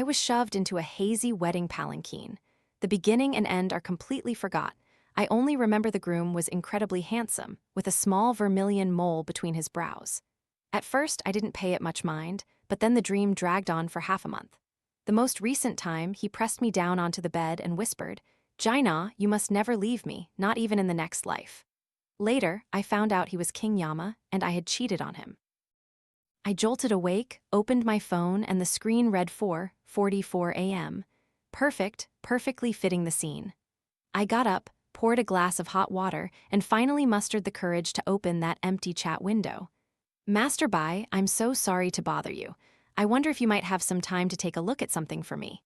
I was shoved into a hazy wedding palanquin. The beginning and end are completely forgot. I only remember the groom was incredibly handsome, with a small vermilion mole between his brows. At first, I didn't pay it much mind, but then the dream dragged on for half a month. The most recent time, he pressed me down onto the bed and whispered, "Jaina, you must never leave me, not even in the next life." Later, I found out he was King Yama, and I had cheated on him. I jolted awake, opened my phone, and the screen read 4:44 a.m. Perfectly fitting the scene. I got up, poured a glass of hot water, and finally mustered the courage to open that empty chat window. "Master Bai, I'm so sorry to bother you. I wonder if you might have some time to take a look at something for me."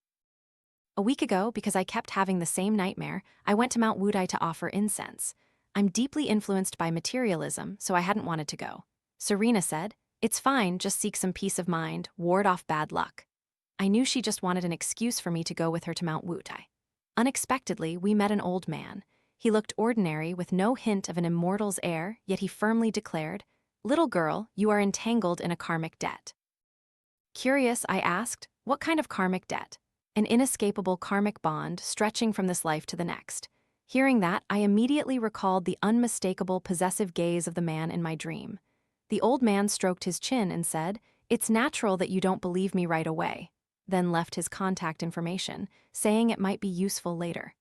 A week ago, because I kept having the same nightmare, I went to Mount Wudai to offer incense. I'm deeply influenced by materialism, so I hadn't wanted to go. Serena said, "It's fine, just seek some peace of mind, ward off bad luck." I knew she just wanted an excuse for me to go with her to Mount Wudai. Unexpectedly, we met an old man. He looked ordinary with no hint of an immortal's air, yet he firmly declared, "Little girl, you are entangled in a karmic debt." Curious, I asked, "What kind of karmic debt?" "An inescapable karmic bond stretching from this life to the next." Hearing that, I immediately recalled the unmistakable possessive gaze of the man in my dream. The old man stroked his chin and said, "It's natural that you don't believe me right away," then left his contact information, saying it might be useful later.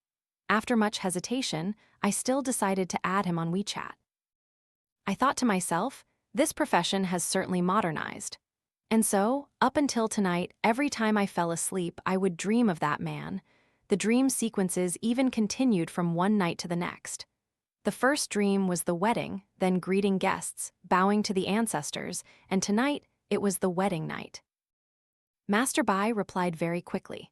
After much hesitation, I still decided to add him on WeChat. I thought to myself, this profession has certainly modernized. And so, up until tonight, every time I fell asleep, I would dream of that man. The dream sequences even continued from one night to the next. The first dream was the wedding, then greeting guests, bowing to the ancestors, and tonight, it was the wedding night. Master Bai replied very quickly.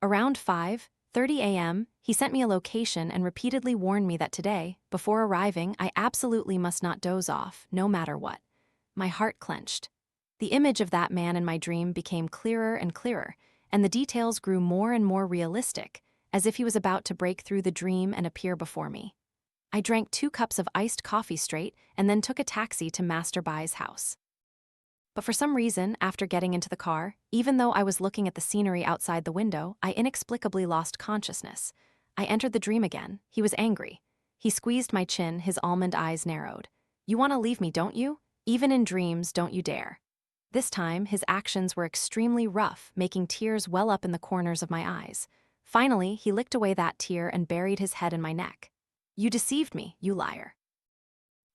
Around 5:30 a.m., he sent me a location and repeatedly warned me that today, before arriving, I absolutely must not doze off, no matter what. My heart clenched. The image of that man in my dream became clearer and clearer, and the details grew more and more realistic, as if he was about to break through the dream and appear before me. I drank 2 cups of iced coffee straight and then took a taxi to Master Bai's house. But for some reason, after getting into the car, even though I was looking at the scenery outside the window, I inexplicably lost consciousness. I entered the dream again. He was angry. He squeezed my chin, his almond eyes narrowed. "You want to leave me, don't you? Even in dreams, don't you dare." This time, his actions were extremely rough, making tears well up in the corners of my eyes. Finally, he licked away that tear and buried his head in my neck. "You deceived me, you liar.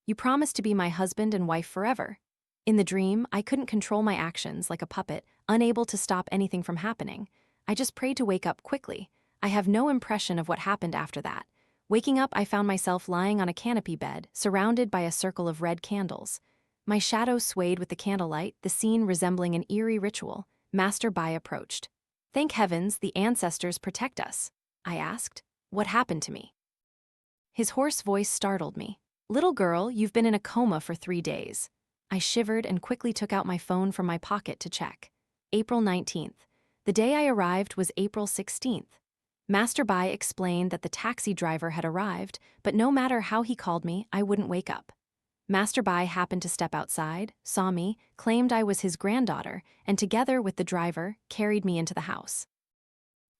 You promised to be my husband and wife forever." In the dream, I couldn't control my actions like a puppet, unable to stop anything from happening. I just prayed to wake up quickly. I have no impression of what happened after that. Waking up, I found myself lying on a canopy bed, surrounded by a circle of red candles. My shadow swayed with the candlelight, the scene resembling an eerie ritual. Master Bai approached. "Thank heavens, the ancestors protect us." I asked, "What happened to me?" His hoarse voice startled me. "Little girl, you've been in a coma for 3 days." I shivered and quickly took out my phone from my pocket to check. April 19th. The day I arrived was April 16th. Master Bai explained that the taxi driver had arrived, but no matter how he called me, I wouldn't wake up. Master Bai happened to step outside, saw me, claimed I was his granddaughter, and together with the driver, carried me into the house.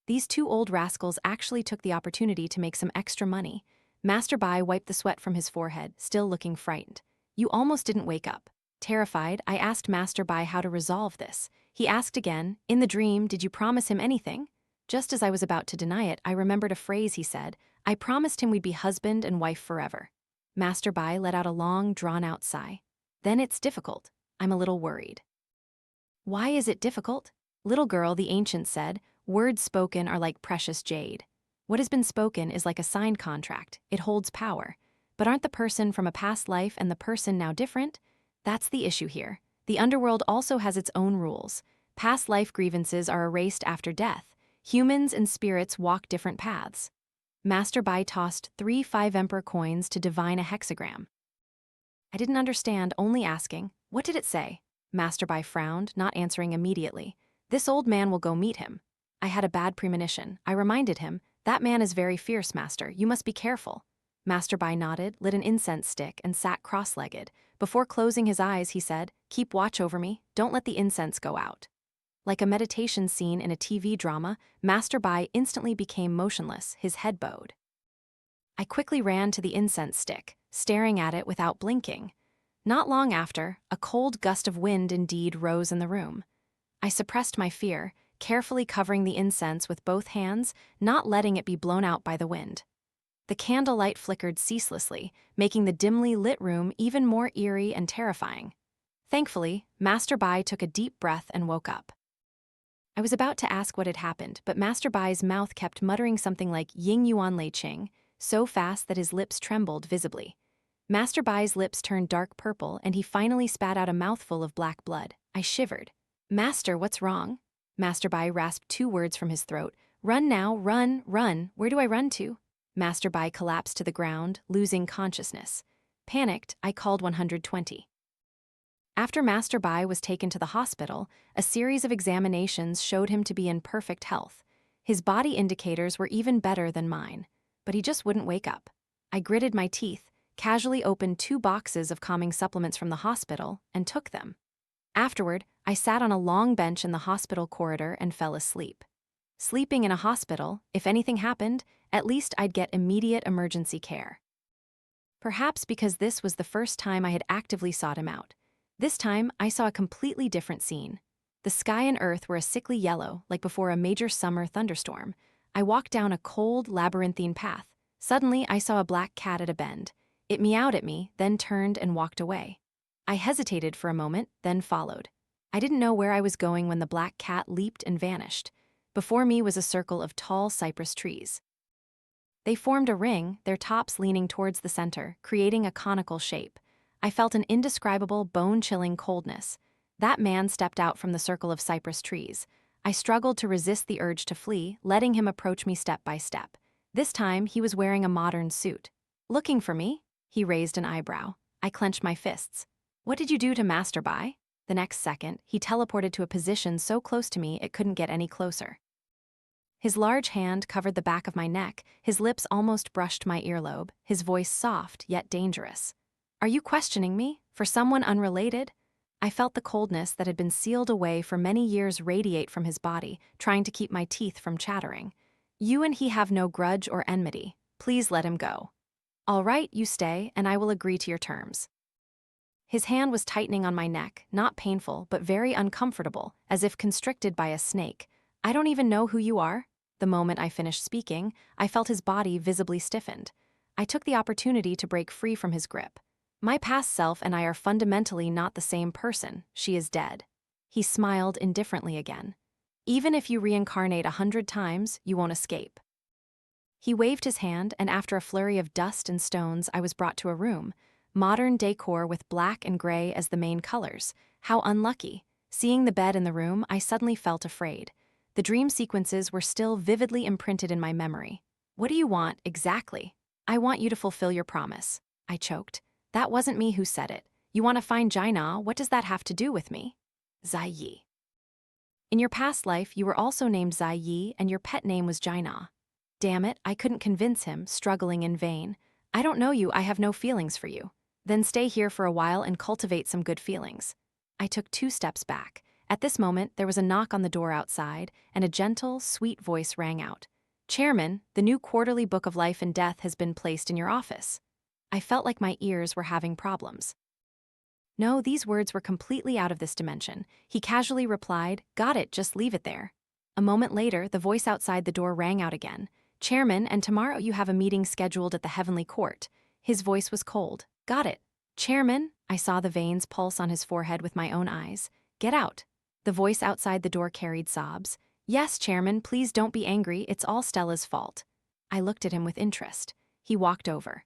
These 2 old rascals actually took the opportunity to make some extra money. Master Bai wiped the sweat from his forehead, still looking frightened. "You almost didn't wake up." Terrified, I asked Master Bai how to resolve this. He asked again, "In the dream, did you promise him anything?" Just as I was about to deny it, I remembered a phrase he said. "I promised him we'd be husband and wife forever." Master Bai let out a long, drawn-out sigh. "Then it's difficult. I'm a little worried." "Why is it difficult?" "Little girl," the ancient said, "words spoken are like precious jade. What has been spoken is like a signed contract. It holds power. But aren't the person from a past life and the person now different? That's the issue here. The underworld also has its own rules. Past life grievances are erased after death. Humans and spirits walk different paths." Master Bai tossed 3 5-emperor coins to divine a hexagram. I didn't understand, only asking, "What did it say?" Master Bai frowned, not answering immediately. "This old man will go meet him." I had a bad premonition. I reminded him, "That man is very fierce, Master. You must be careful." Master Bai nodded, lit an incense stick, and sat cross-legged. Before closing his eyes, he said, "Keep watch over me. Don't let the incense go out." like a meditation scene in a TV drama, Master Bai instantly became motionless, his head bowed. I quickly ran to the incense stick, staring at it without blinking. Not long after, a cold gust of wind indeed rose in the room. I suppressed my fear, carefully covering the incense with both hands, not letting it be blown out by the wind. The candlelight flickered ceaselessly, making the dimly lit room even more eerie and terrifying. Thankfully, Master Bai took a deep breath and woke up. I was about to ask what had happened, but Master Bai's mouth kept muttering something like Ying Yuan Lei Qing, so fast that his lips trembled visibly. Master Bai's lips turned dark purple, and he finally spat out a mouthful of black blood. I shivered. Master, what's wrong? Master Bai rasped 2 words from his throat. Run now, run, run. Where do I run to? Master Bai collapsed to the ground, losing consciousness. Panicked, I called 120. After Master Bai was taken to the hospital, a series of examinations showed him to be in perfect health. His body indicators were even better than mine, but he just wouldn't wake up. I gritted my teeth, casually opened 2 boxes of calming supplements from the hospital, and took them. Afterward, I sat on a long bench in the hospital corridor and fell asleep. Sleeping in a hospital, if anything happened, at least I'd get immediate emergency care. Perhaps because this was the first time I had actively sought him out. This time, I saw a completely different scene. The sky and earth were a sickly yellow, like before a major summer thunderstorm. I walked down a cold, labyrinthine path. Suddenly, I saw a black cat at a bend. It meowed at me, then turned and walked away. I hesitated for a moment, then followed. I didn't know where I was going when the black cat leaped and vanished. Before me was a circle of tall cypress trees. They formed a ring, their tops leaning towards the center, creating a conical shape. I felt an indescribable, bone-chilling coldness. That man stepped out from the circle of cypress trees. I struggled to resist the urge to flee, letting him approach me step by step. This time, he was wearing a modern suit. Looking for me? He raised an eyebrow. I clenched my fists. What did you do to Master Bai? The next second, he teleported to a position so close to me it couldn't get any closer. His large hand covered the back of my neck, his lips almost brushed my earlobe, his voice soft yet dangerous. Are you questioning me? For someone unrelated? I felt the coldness that had been sealed away for many years radiate from his body, trying to keep my teeth from chattering. You and he have no grudge or enmity. Please let him go. All right, you stay, and I will agree to your terms. His hand was tightening on my neck, not painful, but very uncomfortable, as if constricted by a snake. I don't even know who you are. The moment I finished speaking, I felt his body visibly stiffened. I took the opportunity to break free from his grip. My past self and I are fundamentally not the same person. She is dead. He smiled indifferently again. Even if you reincarnate 100 times, you won't escape. He waved his hand, and after a flurry of dust and stones, I was brought to a room. Modern decor with black and gray as the main colors. How unlucky. Seeing the bed in the room, I suddenly felt afraid. The dream sequences were still vividly imprinted in my memory. What do you want, exactly? I want you to fulfill your promise. I choked. That wasn't me who said it. You want to find Jaina, what does that have to do with me? Zai Yi. In your past life, you were also named Zai Yi, and your pet name was Jaina. Damn it, I couldn't convince him, struggling in vain. I don't know you, I have no feelings for you. Then stay here for a while and cultivate some good feelings. I took 2 steps back. At this moment, there was a knock on the door outside, and a gentle, sweet voice rang out. Chairman, the new quarterly book of life and death has been placed in your office. I felt like my ears were having problems. No, these words were completely out of this dimension. He casually replied, Got it, just leave it there. A moment later, the voice outside the door rang out again. Chairman, and tomorrow you have a meeting scheduled at the Heavenly Court. His voice was cold. Got it. Chairman, I saw the veins pulse on his forehead with my own eyes. Get out. The voice outside the door carried sobs. Yes, Chairman, please don't be angry, it's all Stella's fault. I looked at him with interest. He walked over.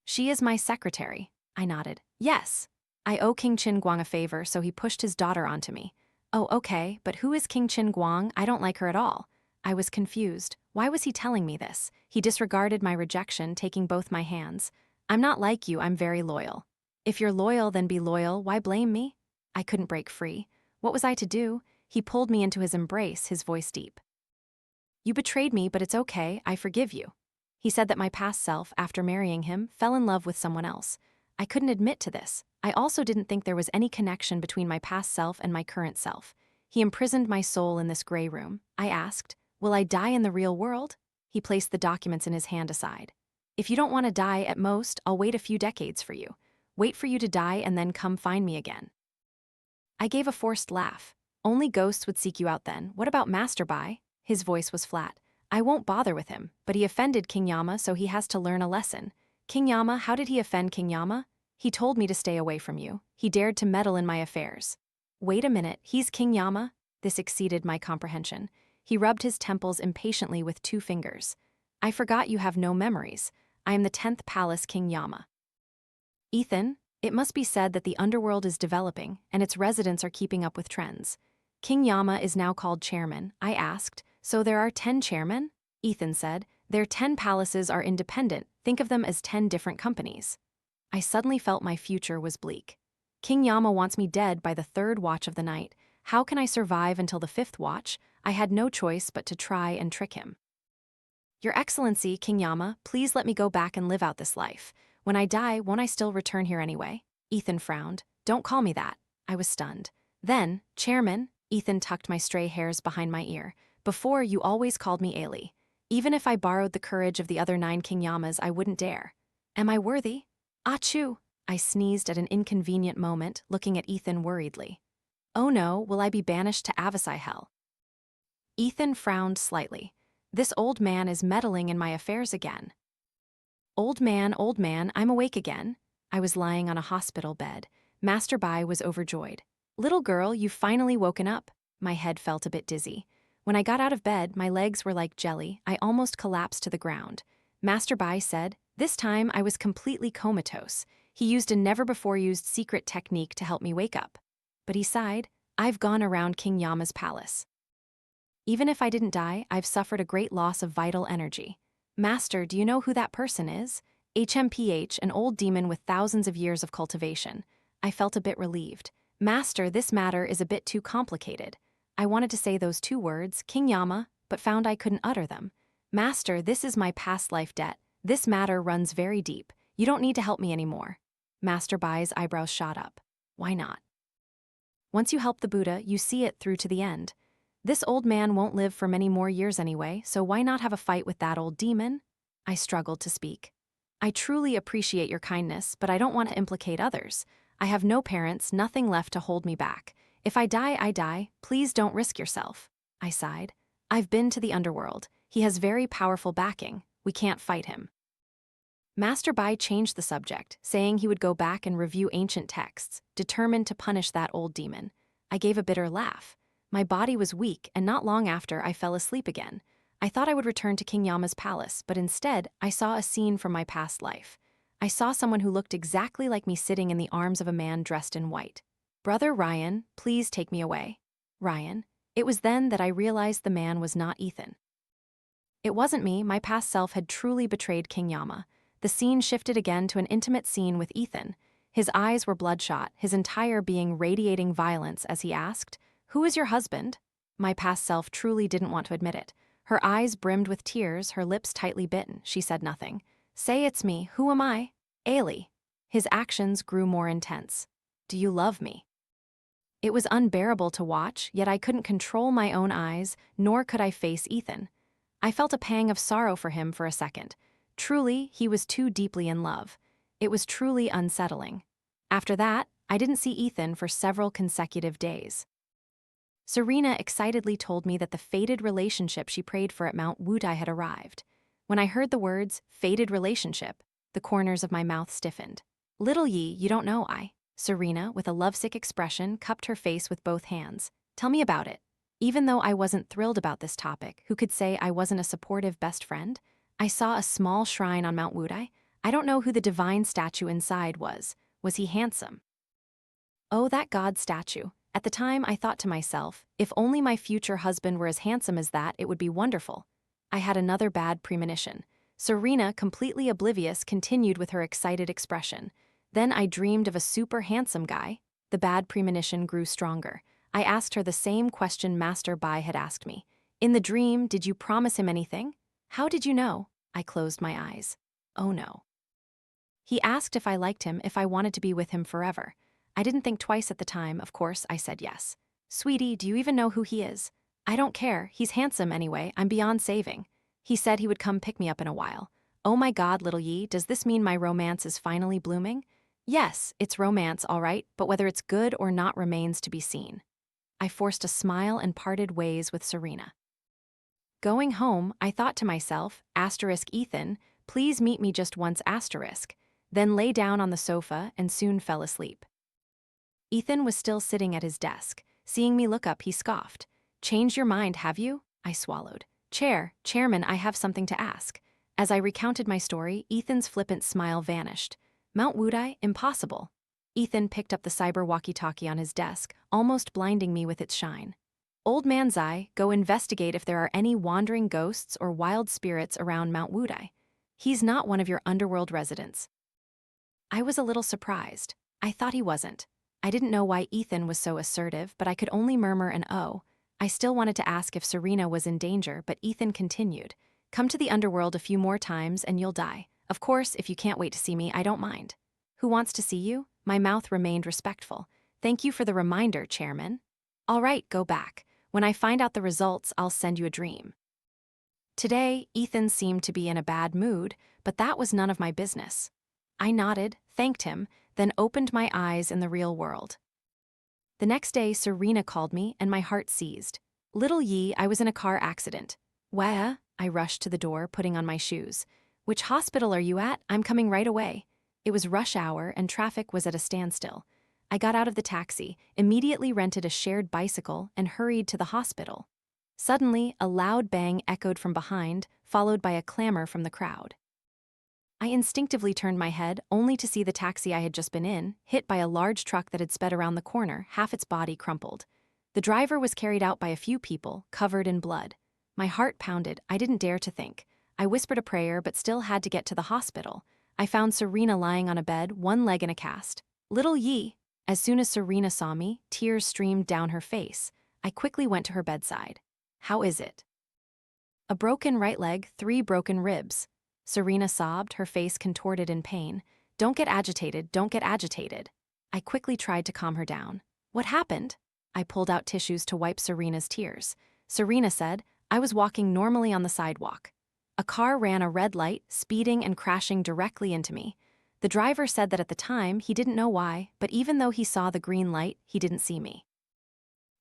She is my secretary. I nodded. Yes. I owe King Qin Guang a favor, so he pushed his daughter onto me. Oh, okay, but who is King Qin Guang? I don't like her at all. I was confused. Why was he telling me this? He disregarded my rejection, taking both my hands. I'm not like you, I'm very loyal. If you're loyal, then be loyal, why blame me? I couldn't break free. What was I to do? He pulled me into his embrace, his voice deep. You betrayed me, but it's okay, I forgive you. He said that my past self, after marrying him, fell in love with someone else. I couldn't admit to this. I also didn't think there was any connection between my past self and my current self. He imprisoned my soul in this gray room. I asked, will I die in the real world? He placed the documents in his hand aside. If you don't want to die, at most, I'll wait a few decades for you. Wait for you to die and then come find me again. I gave a forced laugh. Only ghosts would seek you out then. What about Master Bai? His voice was flat. I won't bother with him, but he offended King Yama, so he has to learn a lesson. King Yama, how did he offend King Yama? He told me to stay away from you. He dared to meddle in my affairs. Wait a minute, he's King Yama? This exceeded my comprehension. He rubbed his temples impatiently with 2 fingers. I forgot you have no memories. I am the 10th Palace King Yama. Ethan, it must be said that the underworld is developing, and its residents are keeping up with trends. King Yama is now called chairman. I asked, so there are 10 chairmen? Ethan said, their 10 palaces are independent. Think of them as 10 different companies. I suddenly felt my future was bleak. King Yama wants me dead by the 3rd watch of the night. How can I survive until the 5th watch? I had no choice but to try and trick him. Your Excellency, King Yama, please let me go back and live out this life. When I die, won't I still return here anyway? Ethan frowned. Don't call me that. I was stunned. Then, Chairman, Ethan tucked my stray hairs behind my ear. Before, you always called me Ailey. Even if I borrowed the courage of the other 9 King Yamas, I wouldn't dare. Am I worthy? Achoo! I sneezed at an inconvenient moment, looking at Ethan worriedly. Oh no, will I be banished to Avasai Hell? Ethan frowned slightly. This old man is meddling in my affairs again. Old man, I'm awake again. I was lying on a hospital bed. Master Bai was overjoyed. Little girl, you've finally woken up. My head felt a bit dizzy. When I got out of bed, my legs were like jelly. I almost collapsed to the ground. Master Bai said, this time I was completely comatose. He used a never-before-used secret technique to help me wake up. But he sighed, I've gone around King Yama's palace. Even if I didn't die, I've suffered a great loss of vital energy. Master, do you know who that person is? HMPH, an old demon with thousands of years of cultivation. I felt a bit relieved. Master, this matter is a bit too complicated. I wanted to say those 2 words, King Yama, but found I couldn't utter them. Master, this is my past life debt. This matter runs very deep. You don't need to help me anymore. Master Bai's eyebrows shot up. Why not? Once you help the Buddha, you see it through to the end. This old man won't live for many more years anyway, so why not have a fight with that old demon? I struggled to speak. I truly appreciate your kindness, but I don't want to implicate others. I have no parents, nothing left to hold me back. If I die, I die. Please don't risk yourself. I sighed. I've been to the underworld. He has very powerful backing. We can't fight him. Master Bai changed the subject, saying he would go back and review ancient texts, determined to punish that old demon. I gave a bitter laugh. My body was weak, and not long after, I fell asleep again. I thought I would return to King Yama's palace, but instead, I saw a scene from my past life. I saw someone who looked exactly like me sitting in the arms of a man dressed in white. Brother Ryan, please take me away. Ryan. It was then that I realized the man was not Ethan. It wasn't me, my past self had truly betrayed King Yama. The scene shifted again to an intimate scene with Ethan. His eyes were bloodshot, his entire being radiating violence as he asked, Who is your husband? My past self truly didn't want to admit it. Her eyes brimmed with tears, her lips tightly bitten. She said nothing. Say it's me. Who am I? Ailey. His actions grew more intense. Do you love me? It was unbearable to watch, yet I couldn't control my own eyes, nor could I face Ethan. I felt a pang of sorrow for him for a second. Truly, he was too deeply in love. It was truly unsettling. After that, I didn't see Ethan for several consecutive days. Serena excitedly told me that the fated relationship she prayed for at Mount Wutai had arrived. When I heard the words, fated relationship, the corners of my mouth stiffened. Little ye, you don't know Serena, with a lovesick expression, cupped her face with both hands. Tell me about it. Even though I wasn't thrilled about this topic, who could say I wasn't a supportive best friend? I saw a small shrine on Mount Wutai. I don't know who the divine statue inside was. Was he handsome? Oh, that god statue. At the time, I thought to myself, if only my future husband were as handsome as that, it would be wonderful. I had another bad premonition. Serena, completely oblivious, continued with her excited expression. Then I dreamed of a super handsome guy. The bad premonition grew stronger. I asked her the same question Master Bai had asked me. In the dream, did you promise him anything? How did you know? I closed my eyes. Oh no. He asked if I liked him, if I wanted to be with him forever. I didn't think twice at the time, of course, I said yes. Sweetie, do you even know who he is? I don't care, he's handsome anyway, I'm beyond saving. He said he would come pick me up in a while. Oh my god, little Yi, does this mean my romance is finally blooming? Yes, it's romance, all right, but whether it's good or not remains to be seen. I forced a smile and parted ways with Serena. Going home, I thought to myself, Ethan, please meet me just once, then lay down on the sofa and soon fell asleep. Ethan was still sitting at his desk. Seeing me look up, he scoffed. Changed your mind, have you? I swallowed. Chairman, I have something to ask. As I recounted my story, Ethan's flippant smile vanished. Mount Wudai? Impossible. Ethan picked up the cyber walkie-talkie on his desk, almost blinding me with its shine. Old Man Zai, go investigate if there are any wandering ghosts or wild spirits around Mount Wudai. He's not one of your underworld residents. I was a little surprised. I thought he wasn't. I didn't know why Ethan was so assertive, but I could only murmur an oh. I still wanted to ask if Serena was in danger, but Ethan continued. Come to the underworld a few more times and you'll die. Of course, if you can't wait to see me, I don't mind. Who wants to see you? My mouth remained respectful. Thank you for the reminder, Chairman. All right, go back. When I find out the results, I'll send you a dream. Today, Ethan seemed to be in a bad mood, but that was none of my business. I nodded, thanked him, then opened my eyes in the real world. The next day, Serena called me, and my heart seized. Little Yi, I was in a car accident. Where? I rushed to the door, putting on my shoes. Which hospital are you at? I'm coming right away. It was rush hour, and traffic was at a standstill. I got out of the taxi, immediately rented a shared bicycle, and hurried to the hospital. Suddenly, a loud bang echoed from behind, followed by a clamor from the crowd. I instinctively turned my head, only to see the taxi I had just been in, hit by a large truck that had sped around the corner, half its body crumpled. The driver was carried out by a few people, covered in blood. My heart pounded. I didn't dare to think. I whispered a prayer but still had to get to the hospital. I found Serena lying on a bed, one leg in a cast. Little Yi! As soon as Serena saw me, tears streamed down her face. I quickly went to her bedside. How is it? A broken right leg, 3 broken ribs. Serena sobbed, her face contorted in pain. Don't get agitated, don't get agitated. I quickly tried to calm her down. What happened? I pulled out tissues to wipe Serena's tears. Serena said, I was walking normally on the sidewalk. A car ran a red light, speeding and crashing directly into me. The driver said that at the time, he didn't know why, but even though he saw the green light, he didn't see me.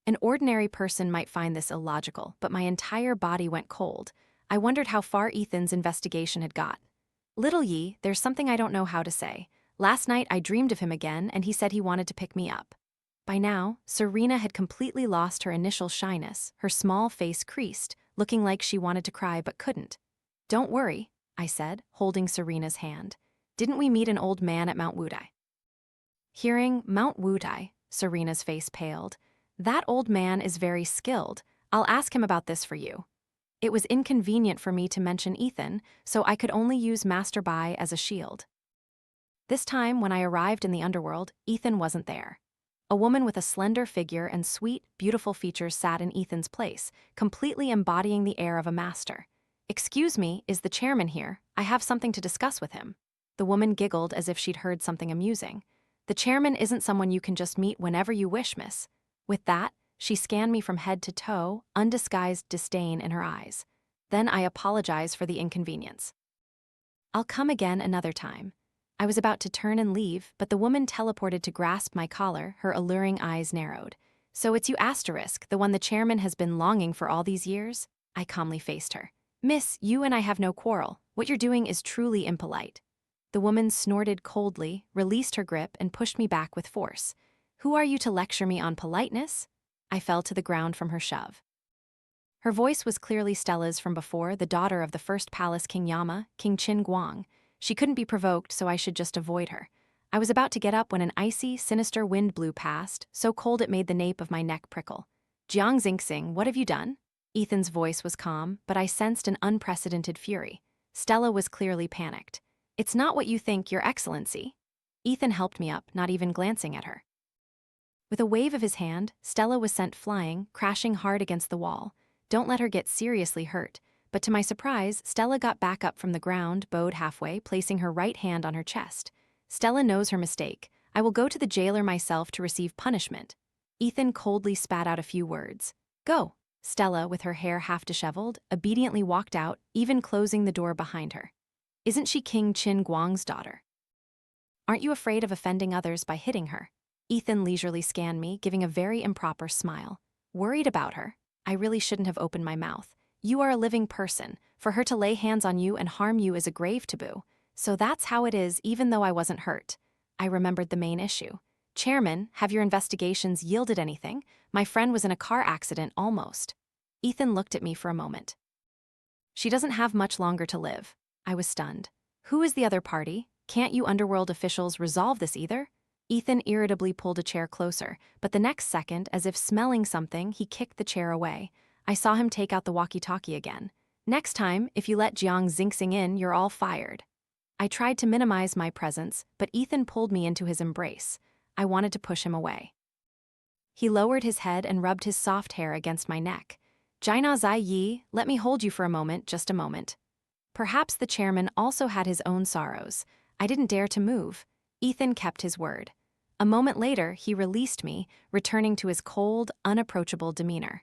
An ordinary person might find this illogical, but my entire body went cold. I wondered how far Ethan's investigation had got. Little Yi, there's something I don't know how to say. Last night I dreamed of him again, and he said he wanted to pick me up. By now, Serena had completely lost her initial shyness, her small face creased, looking like she wanted to cry but couldn't. Don't worry, I said, holding Serena's hand. Didn't we meet an old man at Mount Wudai? Hearing Mount Wudai, Serena's face paled. That old man is very skilled. I'll ask him about this for you. It was inconvenient for me to mention Ethan, so I could only use Master Bai as a shield. This time, when I arrived in the underworld, Ethan wasn't there. A woman with a slender figure and sweet, beautiful features sat in Ethan's place, completely embodying the air of a master. Excuse me, is the chairman here? I have something to discuss with him. The woman giggled as if she'd heard something amusing. The chairman isn't someone you can just meet whenever you wish, miss. With that, she scanned me from head to toe, undisguised disdain in her eyes. Then I apologized for the inconvenience. I'll come again another time. I was about to turn and leave, but the woman teleported to grasp my collar, her alluring eyes narrowed. So it's you, the one the chairman has been longing for all these years? I calmly faced her. Miss, you and I have no quarrel. What you're doing is truly impolite. The woman snorted coldly, released her grip, and pushed me back with force. Who are you to lecture me on politeness? I fell to the ground from her shove. Her voice was clearly Stella's from before, the daughter of the first palace King Yama, King Qin Guang. She couldn't be provoked, so I should just avoid her. I was about to get up when an icy, sinister wind blew past, so cold it made the nape of my neck prickle. Jiang Xingxing, what have you done? Ethan's voice was calm, but I sensed an unprecedented fury. Stella was clearly panicked. It's not what you think, Your Excellency. Ethan helped me up, not even glancing at her. With a wave of his hand, Stella was sent flying, crashing hard against the wall. Don't let her get seriously hurt. But to my surprise, Stella got back up from the ground, bowed halfway, placing her right hand on her chest. Stella knows her mistake. I will go to the jailer myself to receive punishment. Ethan coldly spat out a few words. Go. Stella, with her hair half disheveled, obediently walked out, even closing the door behind her. Isn't she King Qin Guang's daughter? Aren't you afraid of offending others by hitting her? Ethan leisurely scanned me, giving a very improper smile. Worried about her? I really shouldn't have opened my mouth. You are a living person. For her to lay hands on you and harm you is a grave taboo. So that's how it is, even though I wasn't hurt. I remembered the main issue. Chairman, have your investigations yielded anything? My friend was in a car accident almost. Ethan looked at me for a moment. She doesn't have much longer to live. I was stunned. Who is the other party? Can't you underworld officials resolve this either? Ethan irritably pulled a chair closer, but the next second, as if smelling something, he kicked the chair away. I saw him take out the walkie-talkie again. Next time, if you let Jiang Xingxing in, you're all fired. I tried to minimize my presence, but Ethan pulled me into his embrace. I wanted to push him away. He lowered his head and rubbed his soft hair against my neck. Jaina Zai Yi, let me hold you for a moment, just a moment. Perhaps the chairman also had his own sorrows. I didn't dare to move. Ethan kept his word. A moment later, he released me, returning to his cold, unapproachable demeanor.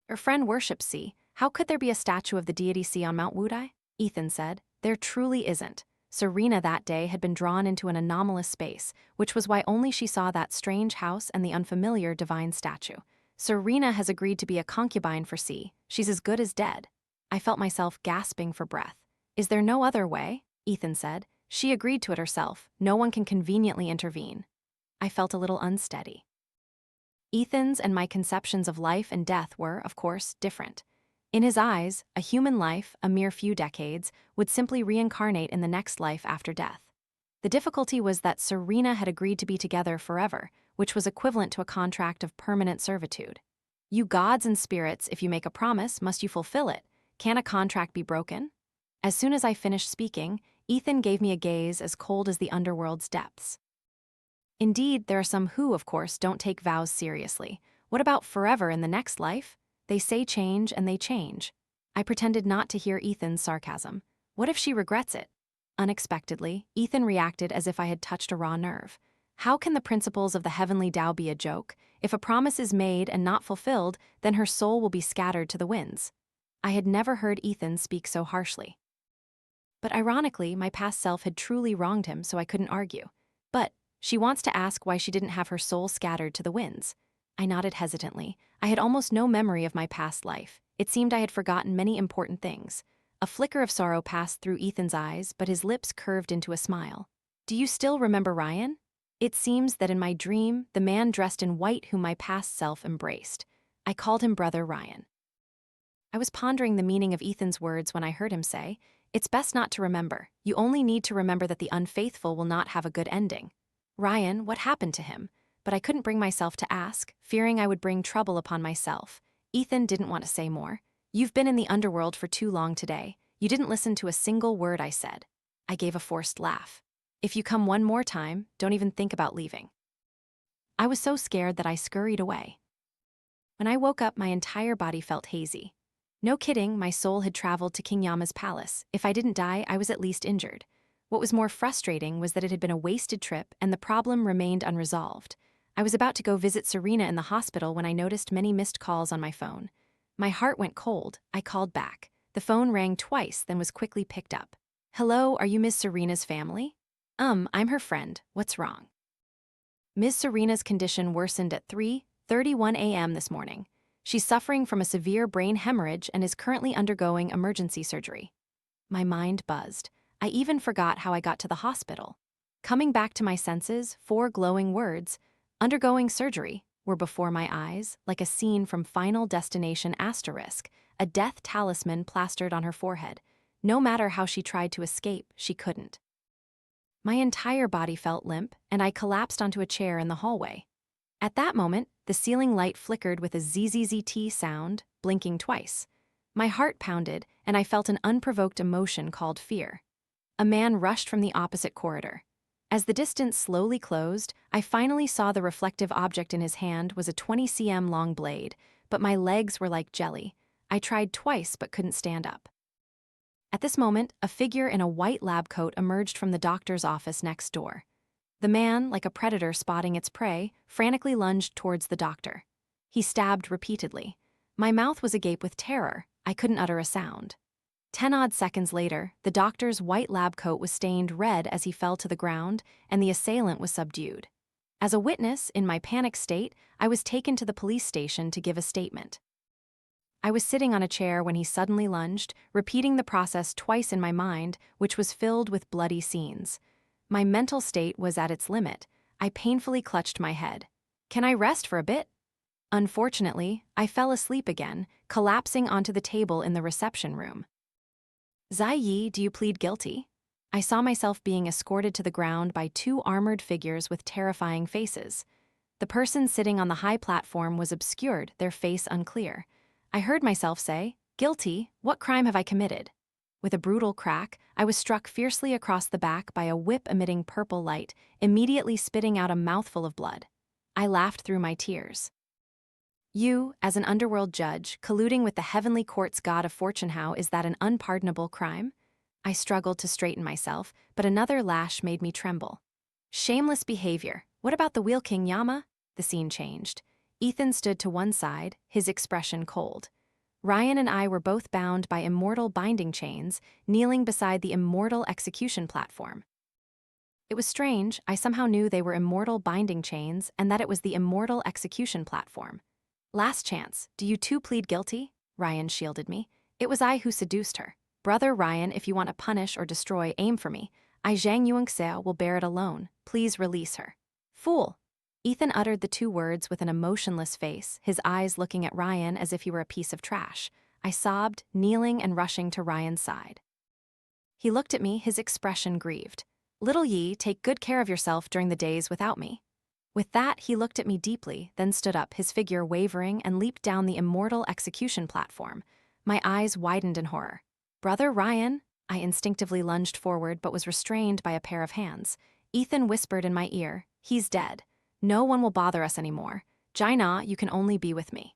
Your friend worships sea. How could there be a statue of the deity sea on Mount Wudai? Ethan said. There truly isn't. Serena that day had been drawn into an anomalous space, which was why only she saw that strange house and the unfamiliar divine statue. Serena has agreed to be a concubine for sea. She's as good as dead. I felt myself gasping for breath. Is there no other way? Ethan said. She agreed to it herself. No one can conveniently intervene. I felt a little unsteady. Ethan's and my conceptions of life and death were, of course, different. In his eyes, a human life, a mere few decades, would simply reincarnate in the next life after death. The difficulty was that Serena had agreed to be together forever, which was equivalent to a contract of permanent servitude. You gods and spirits, if you make a promise, must you fulfill it? Can a contract be broken? As soon as I finished speaking, Ethan gave me a gaze as cold as the underworld's depths. Indeed, there are some who, of course, don't take vows seriously. What about forever in the next life? They say change and they change. I pretended not to hear Ethan's sarcasm. What if she regrets it? Unexpectedly, Ethan reacted as if I had touched a raw nerve. How can the principles of the heavenly Tao be a joke? If a promise is made and not fulfilled, then her soul will be scattered to the winds. I had never heard Ethan speak so harshly. But ironically, my past self had truly wronged him, so I couldn't argue. But she wants to ask why she didn't have her soul scattered to the winds. I nodded hesitantly. I had almost no memory of my past life. It seemed I had forgotten many important things. A flicker of sorrow passed through Ethan's eyes, but his lips curved into a smile. Do you still remember Ryan? It seems that in my dream, the man dressed in white whom my past self embraced. I called him Brother Ryan. I was pondering the meaning of Ethan's words when I heard him say, "It's best not to remember. You only need to remember that the unfaithful will not have a good ending." Ryan, what happened to him? But I couldn't bring myself to ask, fearing I would bring trouble upon myself. Ethan didn't want to say more. You've been in the underworld for too long today. You didn't listen to a single word I said. I gave a forced laugh. If you come one more time, don't even think about leaving. I was so scared that I scurried away. When I woke up, my entire body felt hazy. No kidding, my soul had traveled to King Yama's palace. If I didn't die, I was at least injured. What was more frustrating was that it had been a wasted trip and the problem remained unresolved. I was about to go visit Serena in the hospital when I noticed many missed calls on my phone. My heart went cold. I called back. The phone rang twice, then was quickly picked up. Hello, are you Miss Serena's family? I'm her friend. What's wrong? Miss Serena's condition worsened at 3:31 a.m. this morning. She's suffering from a severe brain hemorrhage and is currently undergoing emergency surgery. My mind buzzed. I even forgot how I got to the hospital. Coming back to my senses, 4 glowing words, undergoing surgery, were before my eyes, like a scene from Final Destination Asterisk, a death talisman plastered on her forehead. No matter how she tried to escape, she couldn't. My entire body felt limp, and I collapsed onto a chair in the hallway. At that moment, the ceiling light flickered with a ZZZT sound, blinking twice. My heart pounded, and I felt an unprovoked emotion called fear. A man rushed from the opposite corridor. As the distance slowly closed, I finally saw the reflective object in his hand was a 20 cm long blade, but my legs were like jelly. I tried twice but couldn't stand up. At this moment, a figure in a white lab coat emerged from the doctor's office next door. The man, like a predator spotting its prey, frantically lunged towards the doctor. He stabbed repeatedly. My mouth was agape with terror. I couldn't utter a sound. 10-odd seconds later, the doctor's white lab coat was stained red as he fell to the ground, and the assailant was subdued. As a witness, in my panic state, I was taken to the police station to give a statement. I was sitting on a chair when he suddenly lunged, repeating the process twice in my mind, which was filled with bloody scenes. My mental state was at its limit. I painfully clutched my head. "Can I rest for a bit?" Unfortunately, I fell asleep again, collapsing onto the table in the reception room. "Zai Yi, do you plead guilty?" I saw myself being escorted to the ground by two armored figures with terrifying faces. The person sitting on the high platform was obscured, their face unclear. I heard myself say, "Guilty? What crime have I committed?" With a brutal crack, I was struck fiercely across the back by a whip emitting purple light, immediately spitting out a mouthful of blood. I laughed through my tears. "You, as an underworld judge, colluding with the heavenly court's god of fortune, how is that an unpardonable crime?" I struggled to straighten myself, but another lash made me tremble. "Shameless behavior. What about the wheel, King Yama?" The scene changed. Ethan stood to one side, his expression cold. Ryan and I were both bound by immortal binding chains, kneeling beside the immortal execution platform. It was strange, I somehow knew they were immortal binding chains and that it was the immortal execution platform. "Last chance, do you two plead guilty?" Ryan shielded me. "It was I who seduced her. Brother Ryan, if you want to punish or destroy, aim for me. I Zhang Yuanxiao will bear it alone. Please release her." "Fool!" Ethan uttered the two words with an emotionless face, his eyes looking at Ryan as if he were a piece of trash. I sobbed, kneeling and rushing to Ryan's side. He looked at me, his expression grieved. "Little Yi, take good care of yourself during the days without me." With that, he looked at me deeply, then stood up, his figure wavering, and leaped down the immortal execution platform. My eyes widened in horror. "Brother Ryan?" I instinctively lunged forward but was restrained by a pair of hands. Ethan whispered in my ear, "He's dead. No one will bother us anymore. Jaina, you can only be with me."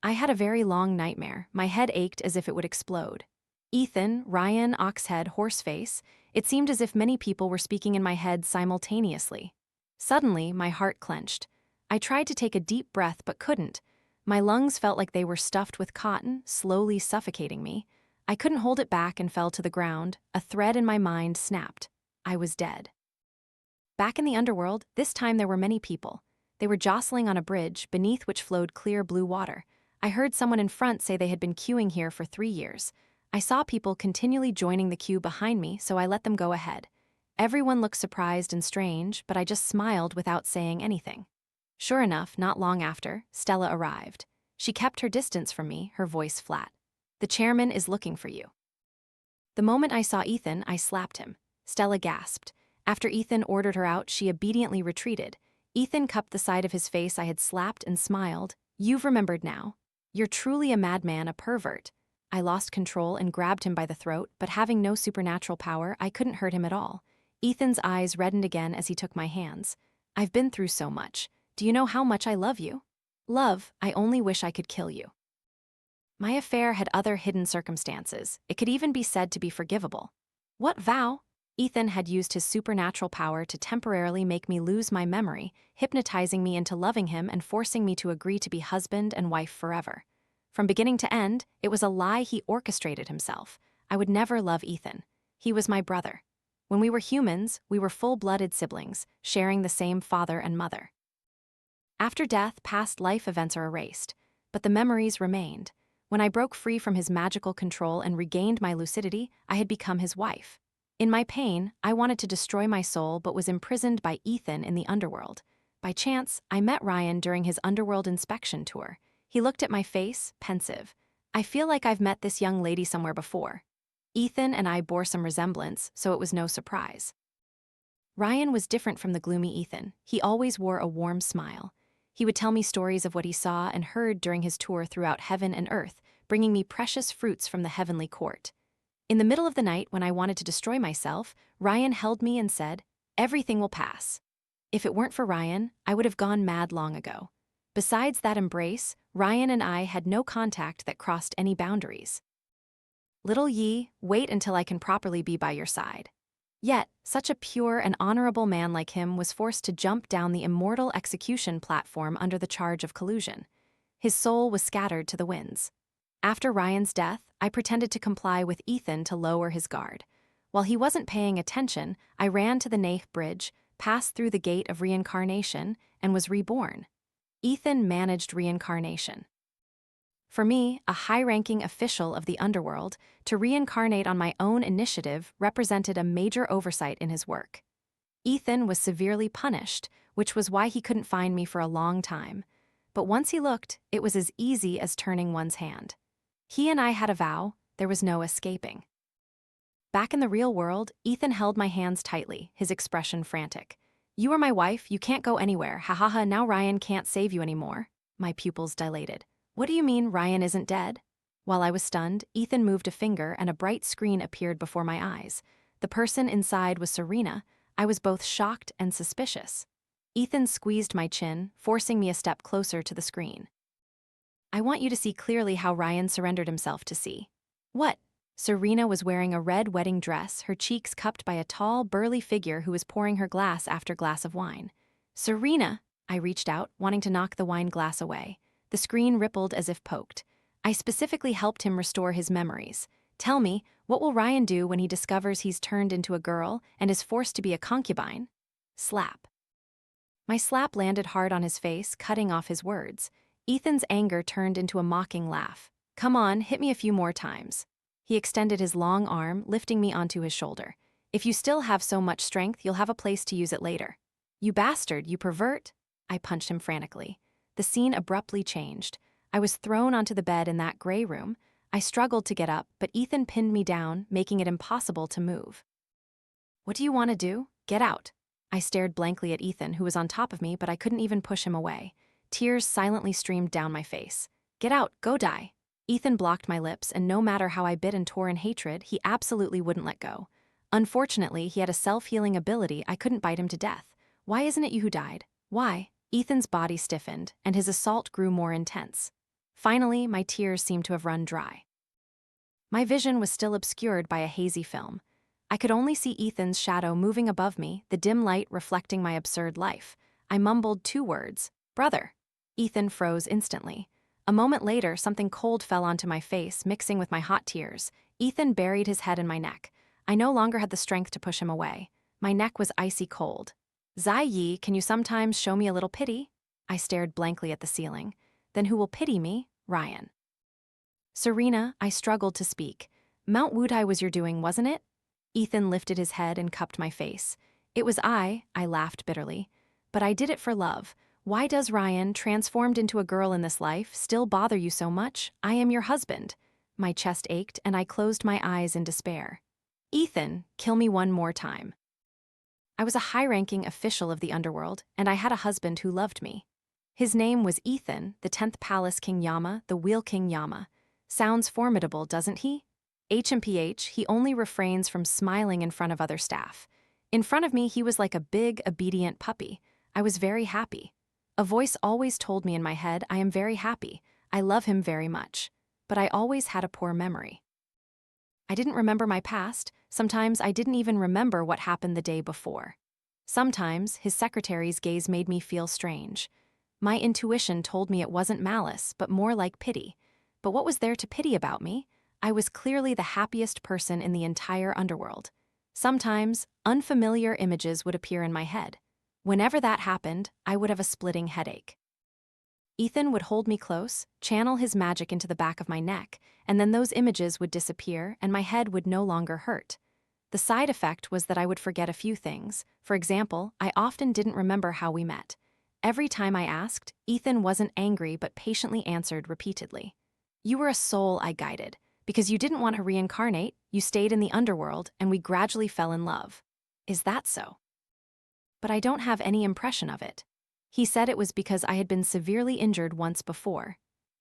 I had a very long nightmare. My head ached as if it would explode. Ethan, Ryan, Oxhead, Horseface. It seemed as if many people were speaking in my head simultaneously. Suddenly, my heart clenched. I tried to take a deep breath but couldn't. My lungs felt like they were stuffed with cotton, slowly suffocating me. I couldn't hold it back and fell to the ground. A thread in my mind snapped. I was dead. Back in the underworld, this time there were many people. They were jostling on a bridge, beneath which flowed clear blue water. I heard someone in front say they had been queuing here for 3 years. I saw people continually joining the queue behind me, so I let them go ahead. Everyone looked surprised and strange, but I just smiled without saying anything. Sure enough, not long after, Stella arrived. She kept her distance from me, her voice flat. "The chairman is looking for you." The moment I saw Ethan, I slapped him. Stella gasped. After Ethan ordered her out, she obediently retreated. Ethan cupped the side of his face I had slapped and smiled. "You've remembered now. You're truly a madman, a pervert." I lost control and grabbed him by the throat, but having no supernatural power, I couldn't hurt him at all. Ethan's eyes reddened again as he took my hands. "I've been through so much. Do you know how much I love you?" "Love, I only wish I could kill you." My affair had other hidden circumstances. It could even be said to be forgivable. What vow? Ethan had used his supernatural power to temporarily make me lose my memory, hypnotizing me into loving him and forcing me to agree to be husband and wife forever. From beginning to end, it was a lie he orchestrated himself. I would never love Ethan. He was my brother. When we were humans, we were full-blooded siblings, sharing the same father and mother. After death, past life events are erased, but the memories remained. When I broke free from his magical control and regained my lucidity, I had become his wife. In my pain, I wanted to destroy my soul but was imprisoned by Ethan in the underworld. By chance, I met Ryan during his underworld inspection tour. He looked at my face, pensive. "I feel like I've met this young lady somewhere before." Ethan and I bore some resemblance, so it was no surprise. Ryan was different from the gloomy Ethan. He always wore a warm smile. He would tell me stories of what he saw and heard during his tour throughout heaven and earth, bringing me precious fruits from the heavenly court. In the middle of the night, when I wanted to destroy myself, Ryan held me and said, "Everything will pass." If it weren't for Ryan, I would have gone mad long ago. Besides that embrace, Ryan and I had no contact that crossed any boundaries. "Little Yi, wait until I can properly be by your side." Yet, such a pure and honorable man like him was forced to jump down the immortal execution platform under the charge of collusion. His soul was scattered to the winds. After Ryan's death, I pretended to comply with Ethan to lower his guard. While he wasn't paying attention, I ran to the Nath Bridge, passed through the gate of reincarnation, and was reborn. Ethan managed reincarnation. For me, a high-ranking official of the underworld, to reincarnate on my own initiative represented a major oversight in his work. Ethan was severely punished, which was why he couldn't find me for a long time. But once he looked, it was as easy as turning one's hand. He and I had a vow, there was no escaping. Back in the real world, Ethan held my hands tightly, his expression frantic. "You are my wife, you can't go anywhere, ha ha ha, now Ryan can't save you anymore." My pupils dilated. "What do you mean Ryan isn't dead?" While I was stunned, Ethan moved a finger and a bright screen appeared before my eyes. The person inside was Serena. I was both shocked and suspicious. Ethan squeezed my chin, forcing me a step closer to the screen. "I want you to see clearly how Ryan surrendered himself to see." "What?" Serena was wearing a red wedding dress, her cheeks cupped by a tall, burly figure who was pouring her glass after glass of wine. "Serena!" I reached out, wanting to knock the wine glass away. The screen rippled as if poked. "I specifically helped him restore his memories. Tell me, what will Ryan do when he discovers he's turned into a girl and is forced to be a concubine?" Slap. My slap landed hard on his face, cutting off his words. Ethan's anger turned into a mocking laugh. "Come on, hit me a few more times." He extended his long arm, lifting me onto his shoulder. "If you still have so much strength, you'll have a place to use it later." "You bastard, you pervert!" I punched him frantically. The scene abruptly changed. I was thrown onto the bed in that gray room. I struggled to get up, but Ethan pinned me down, making it impossible to move. "What do you want to do? Get out." I stared blankly at Ethan, who was on top of me, but I couldn't even push him away. Tears silently streamed down my face. "Get out, go die." Ethan blocked my lips, and no matter how I bit and tore in hatred, he absolutely wouldn't let go. Unfortunately, he had a self-healing ability. I couldn't bite him to death. "Why isn't it you who died? Why?" Ethan's body stiffened, and his assault grew more intense. Finally, my tears seemed to have run dry. My vision was still obscured by a hazy film. I could only see Ethan's shadow moving above me, the dim light reflecting my absurd life. I mumbled 2 words, "Brother." Ethan froze instantly. A moment later, something cold fell onto my face, mixing with my hot tears. Ethan buried his head in my neck. I no longer had the strength to push him away. My neck was icy cold. "Zai Yi, can you sometimes show me a little pity?" I stared blankly at the ceiling. "Then who will pity me? Ryan." "Serena," I struggled to speak. "Mount Wutai was your doing, wasn't it?" Ethan lifted his head and cupped my face. "It was I laughed bitterly. "But I did it for love. Why does Ryan, transformed into a girl in this life, still bother you so much? I am your husband." My chest ached, and I closed my eyes in despair. "Ethan, kill me one more time." I was a high-ranking official of the underworld, and I had a husband who loved me. His name was Ethan, the 10th Palace King Yama, the Wheel King Yama. Sounds formidable, doesn't he? HMPH, he only refrains from smiling in front of other staff. In front of me, he was like a big, obedient puppy. I was very happy. A voice always told me in my head, I am very happy. I love him very much. But I always had a poor memory. I didn't remember my past. Sometimes I didn't even remember what happened the day before. Sometimes his secretary's gaze made me feel strange. My intuition told me it wasn't malice, but more like pity. But what was there to pity about me? I was clearly the happiest person in the entire underworld. Sometimes, unfamiliar images would appear in my head. Whenever that happened, I would have a splitting headache. Ethan would hold me close, channel his magic into the back of my neck, and then those images would disappear and my head would no longer hurt. The side effect was that I would forget a few things. For example, I often didn't remember how we met. Every time I asked, Ethan wasn't angry but patiently answered repeatedly. "You were a soul I guided. Because you didn't want to reincarnate, you stayed in the underworld and we gradually fell in love." Is that so? But I don't have any impression of it. He said it was because I had been severely injured once before.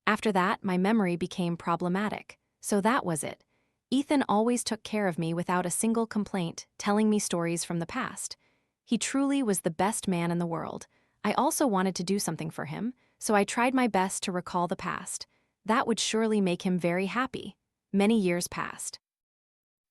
After that, my memory became problematic. So that was it. Ethan always took care of me without a single complaint, telling me stories from the past. He truly was the best man in the world. I also wanted to do something for him, so I tried my best to recall the past. That would surely make him very happy. Many years passed.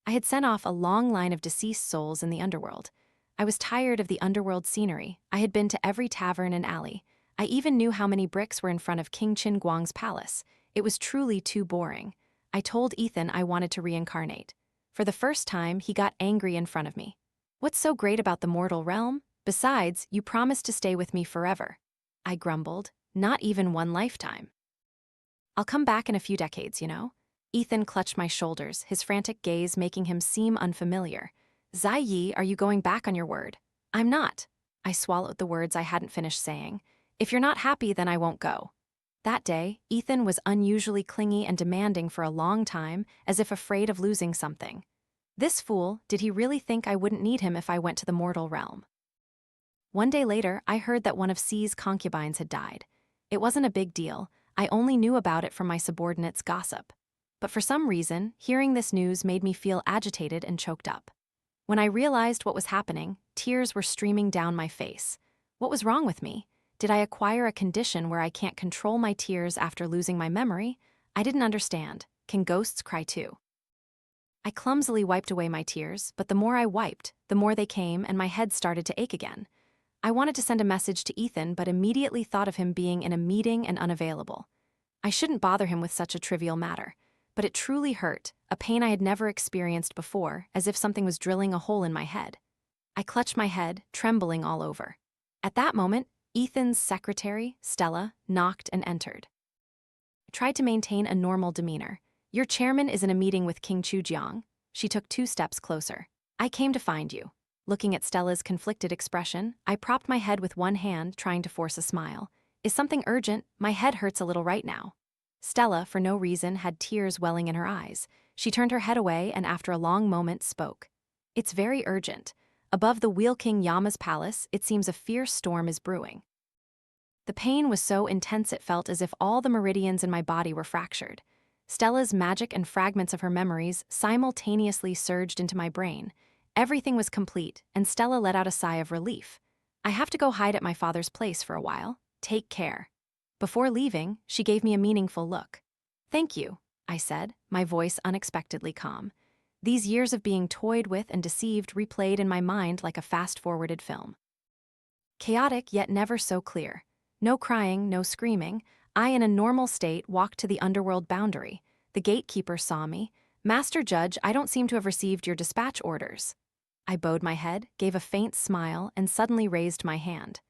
I had sent off a long line of deceased souls in the underworld. I was tired of the underworld scenery. I had been to every tavern and alley. I even knew how many bricks were in front of King Qin Guang's palace. It was truly too boring. I told Ethan I wanted to reincarnate. For the first time, he got angry in front of me. "What's so great about the mortal realm? Besides, you promised to stay with me forever." I grumbled. "Not even one lifetime. I'll come back in a few decades, you know." Ethan clutched my shoulders, his frantic gaze making him seem unfamiliar. "Zai Yi, are you going back on your word?" "I'm not." I swallowed the words I hadn't finished saying. "If you're not happy, then I won't go." That day, Ethan was unusually clingy and demanding for a long time, as if afraid of losing something. This fool, did he really think I wouldn't need him if I went to the mortal realm? One day later, I heard that one of C's concubines had died. It wasn't a big deal. I only knew about it from my subordinates' gossip. But for some reason, hearing this news made me feel agitated and choked up. When I realized what was happening, tears were streaming down my face. What was wrong with me? Did I acquire a condition where I can't control my tears after losing my memory? I didn't understand. Can ghosts cry too? I clumsily wiped away my tears, but the more I wiped, the more they came and my head started to ache again. I wanted to send a message to Ethan, but immediately thought of him being in a meeting and unavailable. I shouldn't bother him with such a trivial matter. But it truly hurt, a pain I had never experienced before, as if something was drilling a hole in my head. I clutched my head, trembling all over. At that moment, Ethan's secretary, Stella, knocked and entered. I tried to maintain a normal demeanor. "Your chairman is in a meeting with King Chujiang." She took 2 steps closer. "I came to find you." Looking at Stella's conflicted expression, I propped my head with one hand, trying to force a smile. "Is something urgent? My head hurts a little right now." Stella, for no reason, had tears welling in her eyes. She turned her head away and after a long moment spoke. "It's very urgent. Above the Wheel King Yama's palace, it seems a fierce storm is brewing." The pain was so intense it felt as if all the meridians in my body were fractured. Stella's magic and fragments of her memories simultaneously surged into my brain. Everything was complete, and Stella let out a sigh of relief. "I have to go hide at my father's place for a while. Take care." Before leaving, she gave me a meaningful look. "Thank you," I said, my voice unexpectedly calm. These years of being toyed with and deceived replayed in my mind like a fast-forwarded film. Chaotic, yet never so clear. No crying, no screaming. I, in a normal state, walked to the underworld boundary. The gatekeeper saw me. "Master Judge, I don't seem to have received your dispatch orders." I bowed my head, gave a faint smile, and suddenly raised my hand.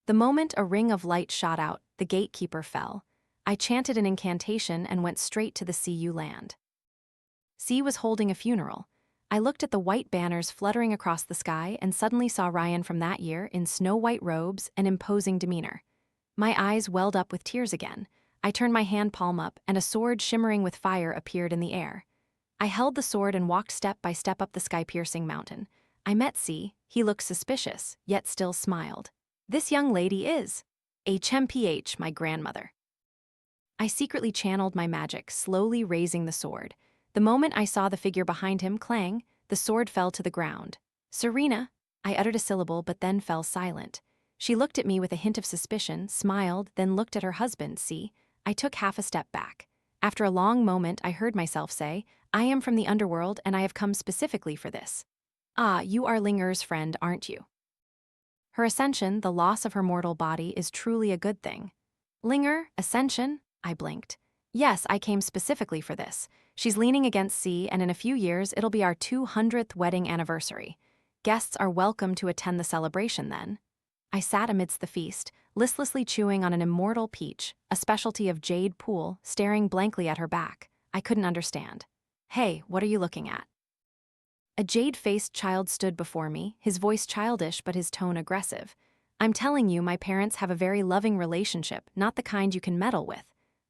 The moment a ring of light shot out, the gatekeeper fell. I chanted an incantation and went straight to the CU land. C was holding a funeral. I looked at the white banners fluttering across the sky and suddenly saw Ryan from that year in snow-white robes and imposing demeanor. My eyes welled up with tears again. I turned my hand palm up and a sword shimmering with fire appeared in the air. I held the sword and walked step by step up the sky-piercing mountain. I met C. He looked suspicious, yet still smiled. "This young lady is HMPH, my grandmother." I secretly channeled my magic, slowly raising the sword. The moment I saw the figure behind him clang, the sword fell to the ground. "Serena," I uttered a syllable but then fell silent. She looked at me with a hint of suspicion, smiled, then looked at her husband, C. I took half a step back. After a long moment, I heard myself say, "I am from the underworld and I have come specifically for this." "Ah, you are Linger's friend, aren't you?" Her ascension, the loss of her mortal body, is truly a good thing. "Linger, ascension?" I blinked. "Yes, I came specifically for this. She's leaning against C, and in a few years, it'll be our 200th wedding anniversary. Guests are welcome to attend the celebration then." I sat amidst the feast, listlessly chewing on an immortal peach, a specialty of Jade Pool, staring blankly at her back. I couldn't understand. "Hey, what are you looking at?" A jade-faced child stood before me, his voice childish but his tone aggressive. "I'm telling you, my parents have a very loving relationship, not the kind you can meddle with."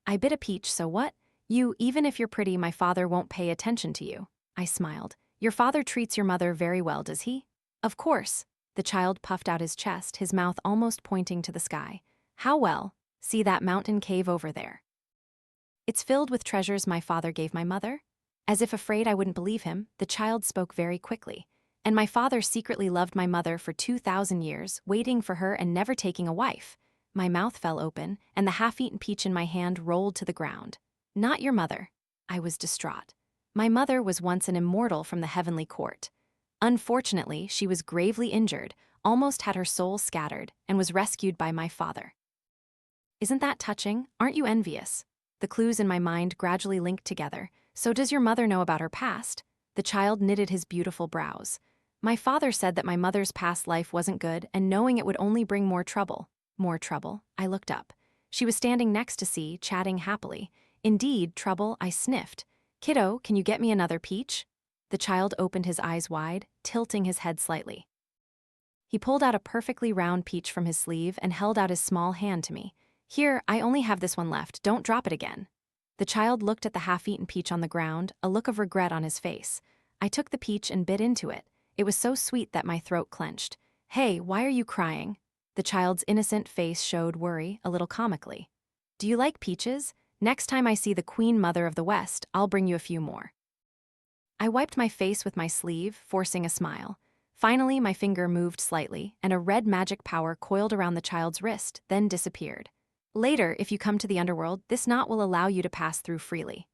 I bit a peach, "So what? Even if you're pretty, my father won't pay attention to you." I smiled. "Your father treats your mother very well, does he?" "Of course." The child puffed out his chest, his mouth almost pointing to the sky. "How well? See that mountain cave over there? It's filled with treasures my father gave my mother." As if afraid I wouldn't believe him, the child spoke very quickly. "And my father secretly loved my mother for 2,000 years, waiting for her and never taking a wife." My mouth fell open, and the half-eaten peach in my hand rolled to the ground. "Not your mother." I was distraught. My mother was once an immortal from the heavenly court. Unfortunately, she was gravely injured, almost had her soul scattered, and was rescued by my father. Isn't that touching? Aren't you envious? The clues in my mind gradually linked together. So does your mother know about her past? The child knitted his beautiful brows. My father said that my mother's past life wasn't good, and knowing it would only bring more trouble. More trouble? I looked up. She was standing next to C, chatting happily. Indeed, trouble, I sniffed. Kiddo, can you get me another peach? The child opened his eyes wide, tilting his head slightly. He pulled out a perfectly round peach from his sleeve and held out his small hand to me. Here, I only have this one left, don't drop it again. The child looked at the half-eaten peach on the ground, a look of regret on his face. I took the peach and bit into it. It was so sweet that my throat clenched. Hey, why are you crying? The child's innocent face showed worry, a little comically. Do you like peaches? Next time I see the Queen Mother of the West, I'll bring you a few more. I wiped my face with my sleeve, forcing a smile. Finally, my finger moved slightly, and a red magic power coiled around the child's wrist, then disappeared. Later, if you come to the underworld, this knot will allow you to pass through freely.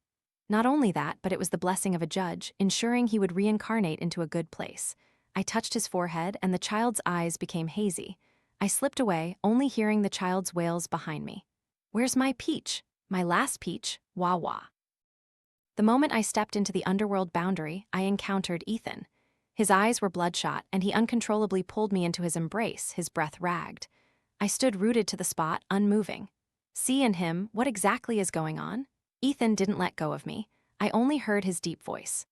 Not only that, but it was the blessing of a judge, ensuring he would reincarnate into a good place. I touched his forehead, and the child's eyes became hazy. I slipped away, only hearing the child's wails behind me. Where's my peach? My last peach, wah wah. The moment I stepped into the underworld boundary, I encountered Ethan. His eyes were bloodshot, and he uncontrollably pulled me into his embrace, his breath ragged. I stood rooted to the spot, unmoving. C and him, what exactly is going on? Ethan didn't let go of me. I only heard his deep voice.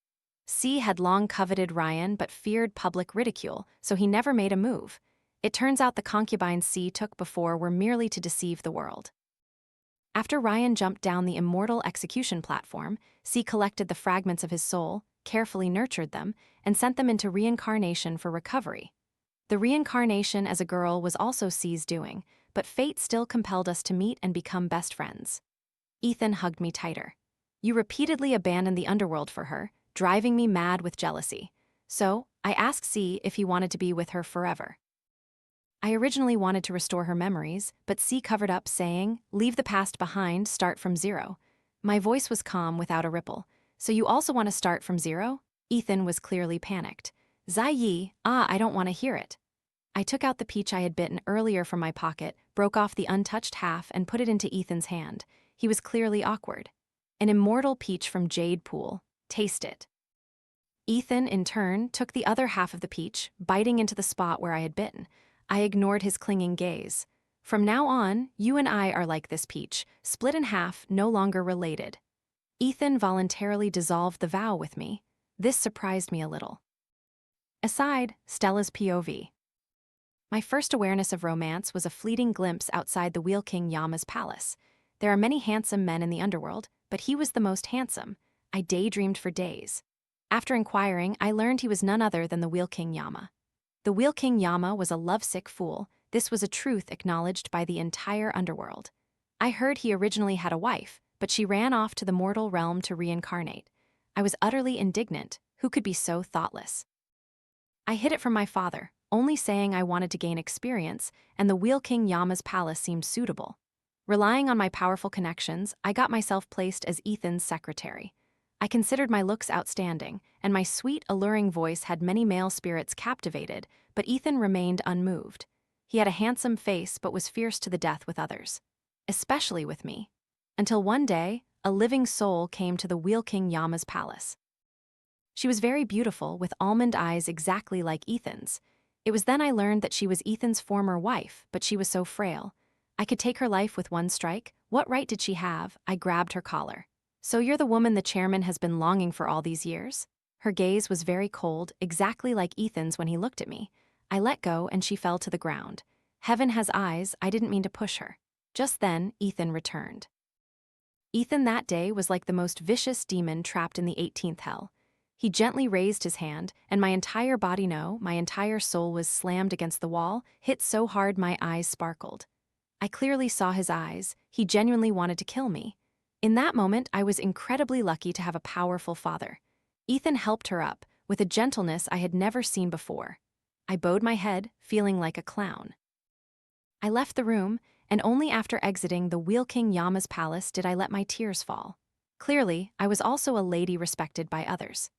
C had long coveted Ryan but feared public ridicule, so he never made a move. It turns out the concubines C took before were merely to deceive the world. After Ryan jumped down the immortal execution platform, C collected the fragments of his soul, carefully nurtured them, and sent them into reincarnation for recovery. The reincarnation as a girl was also C's doing, but fate still compelled us to meet and become best friends. Ethan hugged me tighter. You repeatedly abandoned the underworld for her, driving me mad with jealousy. So, I asked C if he wanted to be with her forever. I originally wanted to restore her memories, but C covered up saying, leave the past behind, start from zero. My voice was calm without a ripple. So you also want to start from zero? Ethan was clearly panicked. Zai Yi, I don't want to hear it. I took out the peach I had bitten earlier from my pocket, broke off the untouched half, and put it into Ethan's hand. He was clearly awkward. An immortal peach from Jade Pool. Taste it. Ethan, in turn, took the other half of the peach, biting into the spot where I had bitten. I ignored his clinging gaze. From now on, you and I are like this peach, split in half, no longer related. Ethan voluntarily dissolved the vow with me. This surprised me a little. Aside, Stella's POV. My first awareness of romance was a fleeting glimpse outside the Wheel King Yama's palace. There are many handsome men in the underworld, but he was the most handsome. I daydreamed for days. After inquiring, I learned he was none other than the Wheel King Yama. The Wheel King Yama was a lovesick fool. This was a truth acknowledged by the entire underworld. I heard he originally had a wife, but she ran off to the mortal realm to reincarnate. I was utterly indignant. Who could be so thoughtless? I hid it from my father, only saying I wanted to gain experience, and the Wheel King Yama's palace seemed suitable. Relying on my powerful connections, I got myself placed as Ethan's secretary. I considered my looks outstanding, and my sweet, alluring voice had many male spirits captivated, but Ethan remained unmoved. He had a handsome face but was fierce to the death with others. Especially with me. Until one day, a living soul came to the Wheel King Yama's palace. She was very beautiful, with almond eyes exactly like Ethan's. It was then I learned that she was Ethan's former wife, but she was so frail. I could take her life with one strike. What right did she have? I grabbed her collar. So you're the woman the chairman has been longing for all these years? Her gaze was very cold, exactly like Ethan's when he looked at me. I let go and she fell to the ground. Heaven has eyes, I didn't mean to push her. Just then, Ethan returned. Ethan that day was like the most vicious demon trapped in the 18th hell. He gently raised his hand, and my entire body, no, my entire soul was slammed against the wall, hit so hard my eyes sparkled. I clearly saw his eyes. He genuinely wanted to kill me. In that moment, I was incredibly lucky to have a powerful father. Ethan helped her up, with a gentleness I had never seen before. I bowed my head, feeling like a clown. I left the room, and only after exiting the Wheel King Yama's palace did I let my tears fall. Clearly, I was also a lady respected by others.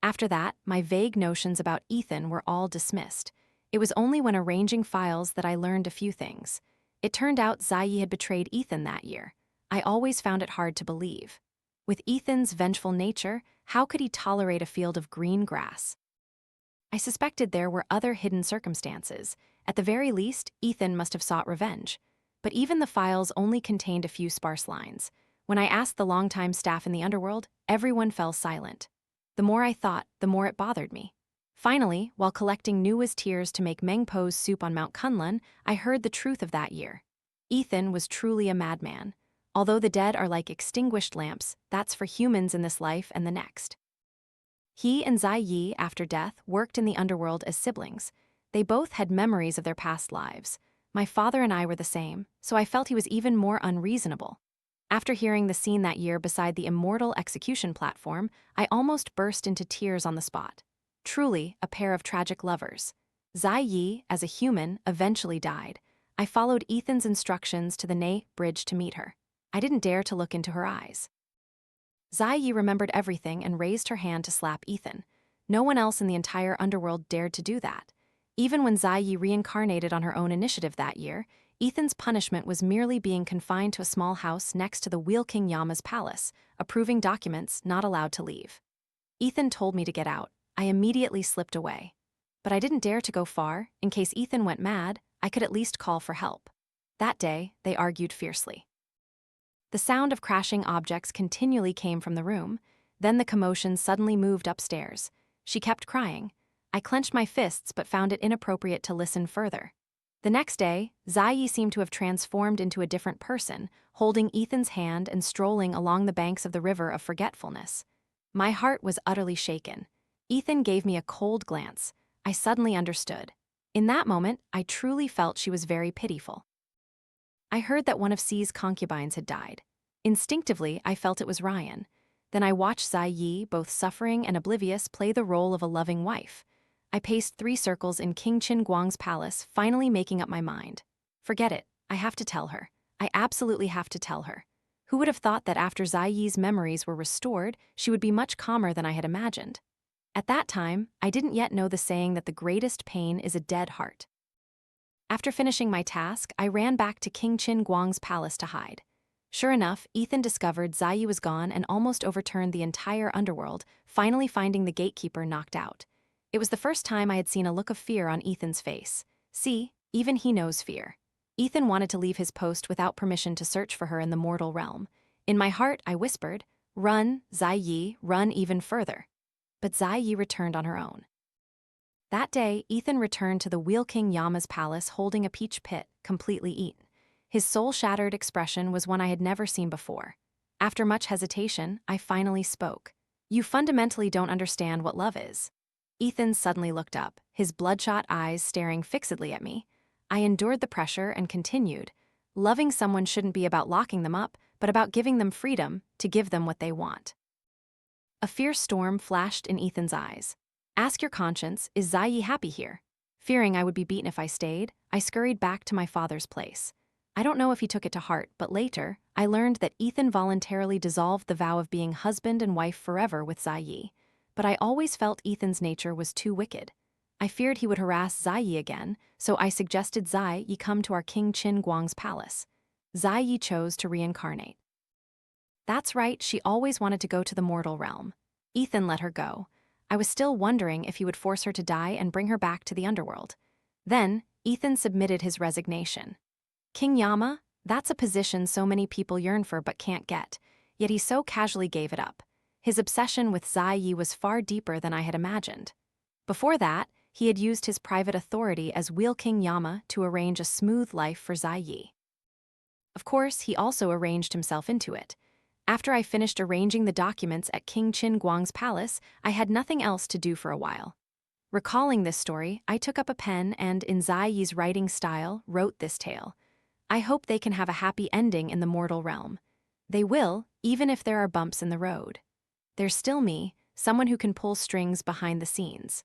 After that, my vague notions about Ethan were all dismissed. It was only when arranging files that I learned a few things. It turned out Zai had betrayed Ethan that year. I always found it hard to believe. With Ethan's vengeful nature, how could he tolerate a field of green grass? I suspected there were other hidden circumstances. At the very least, Ethan must have sought revenge. But even the files only contained a few sparse lines. When I asked the longtime staff in the underworld, everyone fell silent. The more I thought, the more it bothered me. Finally, while collecting new as tears to make Mengpo's soup on Mount Kunlun, I heard the truth of that year. Ethan was truly a madman. Although the dead are like extinguished lamps, that's for humans in this life and the next. He and Zai Yi, after death, worked in the underworld as siblings. They both had memories of their past lives. My father and I were the same, so I felt he was even more unreasonable. After hearing the scene that year beside the immortal execution platform, I almost burst into tears on the spot. Truly, a pair of tragic lovers. Zai Yi, as a human, eventually died. I followed Ethan's instructions to the Nei bridge to meet her. I didn't dare to look into her eyes. Zai Yi remembered everything and raised her hand to slap Ethan. No one else in the entire underworld dared to do that. Even when Zai Yi reincarnated on her own initiative that year, Ethan's punishment was merely being confined to a small house next to the King Yama's palace, approving documents not allowed to leave. Ethan told me to get out. I immediately slipped away. But I didn't dare to go far. In case Ethan went mad, I could at least call for help. That day, they argued fiercely. The sound of crashing objects continually came from the room. Then the commotion suddenly moved upstairs. She kept crying. I clenched my fists but found it inappropriate to listen further. The next day, Zai Yi seemed to have transformed into a different person, holding Ethan's hand and strolling along the banks of the river of forgetfulness. My heart was utterly shaken. Ethan gave me a cold glance. I suddenly understood. In that moment, I truly felt she was very pitiful. I heard that one of C's concubines had died. Instinctively, I felt it was Ryan. Then I watched Zai Yi, both suffering and oblivious, play the role of a loving wife. I paced 3 circles in King Qin Guang's palace, finally making up my mind. Forget it. I have to tell her. I absolutely have to tell her. Who would have thought that after Zai Yi's memories were restored, she would be much calmer than I had imagined? At that time, I didn't yet know the saying that the greatest pain is a dead heart. After finishing my task, I ran back to King Qin Guang's palace to hide. Sure enough, Ethan discovered Zai Yi was gone and almost overturned the entire underworld, finally finding the gatekeeper knocked out. It was the first time I had seen a look of fear on Ethan's face. See, even he knows fear. Ethan wanted to leave his post without permission to search for her in the mortal realm. In my heart, I whispered, "Run, Zai Yi, run even further." But Zai Yi returned on her own. That day, Ethan returned to the King Yama's palace holding a peach pit, completely eaten. His soul-shattered expression was one I had never seen before. After much hesitation, I finally spoke. "You fundamentally don't understand what love is." Ethan suddenly looked up, his bloodshot eyes staring fixedly at me. I endured the pressure and continued. "Loving someone shouldn't be about locking them up, but about giving them freedom to give them what they want." A fierce storm flashed in Ethan's eyes. "Ask your conscience, is Zai Yi happy here?" Fearing I would be beaten if I stayed, I scurried back to my father's place. I don't know if he took it to heart, but later, I learned that Ethan voluntarily dissolved the vow of being husband and wife forever with Zai Yi. But I always felt Ethan's nature was too wicked. I feared he would harass Zai Yi again, so I suggested Zai Yi come to our King Qin Guang's palace. Zai Yi chose to reincarnate. That's right, she always wanted to go to the mortal realm. Ethan let her go. I was still wondering if he would force her to die and bring her back to the underworld. Then, Ethan submitted his resignation. King Yama, that's a position so many people yearn for but can't get, yet he so casually gave it up. His obsession with Zai Yi was far deeper than I had imagined. Before that, he had used his private authority as King Yama to arrange a smooth life for Zai Yi. Of course, he also arranged himself into it. After I finished arranging the documents at King Qin Guang's palace, I had nothing else to do for a while. Recalling this story, I took up a pen and, in Zai Yi's writing style, wrote this tale. I hope they can have a happy ending in the mortal realm. They will, even if there are bumps in the road. There's still me, someone who can pull strings behind the scenes.